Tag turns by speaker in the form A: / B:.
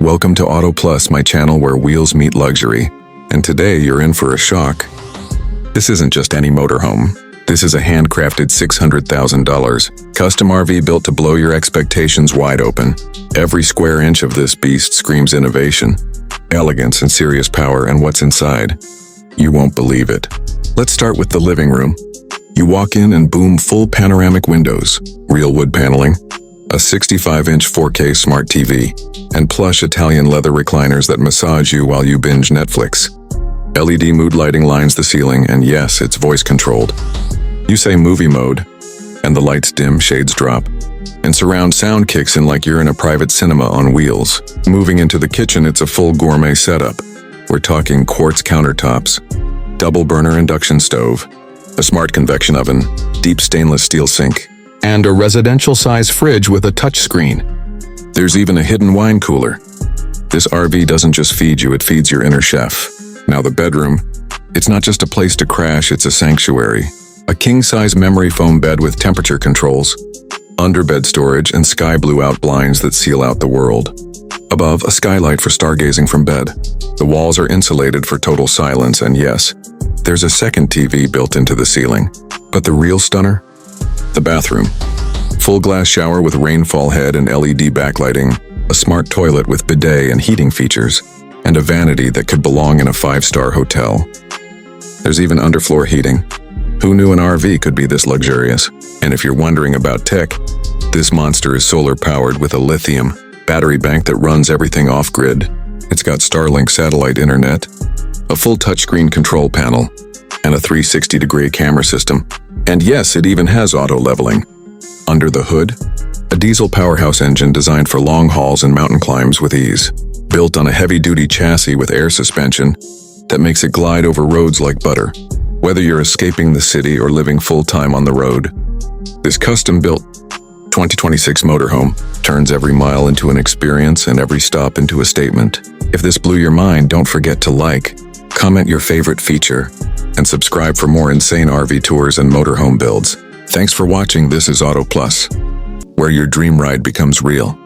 A: Welcome to Auto Plus, my channel where wheels meet luxury. And today you're in for a shock. This isn't just any motorhome. This is a handcrafted $600,000 custom RV built to blow your expectations wide open. Every square inch of this beast screams innovation, elegance, and serious power, and what's inside? You won't believe it. Let's start with the living room. You walk in and boom, full panoramic windows, real wood paneling, a 65-inch 4K smart TV, and plush Italian leather recliners that massage you while you binge Netflix. LED mood lighting lines the ceiling, and yes, it's voice-controlled. You say movie mode, and the lights dim, shades drop, and surround sound kicks in like you're in a private cinema on wheels. Moving into the kitchen, it's a full gourmet setup. We're talking quartz countertops, double-burner induction stove, a smart convection oven, deep stainless steel sink, and a residential-size fridge with a touchscreen. There's even a hidden wine cooler. This RV doesn't just feed you, it feeds your inner chef. Now the bedroom, it's not just a place to crash, it's a sanctuary. A king-size memory foam bed with temperature controls, underbed storage, and sky blue out blinds that seal out the world. Above, a skylight for stargazing from bed. The walls are insulated for total silence, and yes, there's a second TV built into the ceiling. But the real stunner? The bathroom. Full glass shower with rainfall head and LED backlighting, a smart toilet with bidet and heating features, and a vanity that could belong in a 5-star hotel. There's even underfloor heating. Who knew an RV could be this luxurious? And if you're wondering about tech, this monster is solar-powered with a lithium battery bank that runs everything off-grid. It's got Starlink satellite internet, a full touchscreen control panel, and a 360-degree camera system. And yes, it even has auto-leveling. Under the hood, a diesel powerhouse engine designed for long hauls and mountain climbs with ease. Built on a heavy-duty chassis with air suspension that makes it glide over roads like butter. Whether you're escaping the city or living full-time on the road, this custom-built 2026 motorhome turns every mile into an experience and every stop into a statement. If this blew your mind, don't forget to like, comment your favorite feature, and subscribe for more insane RV tours and motorhome builds. Thanks for watching. This is Auto Plus, where your dream ride becomes real.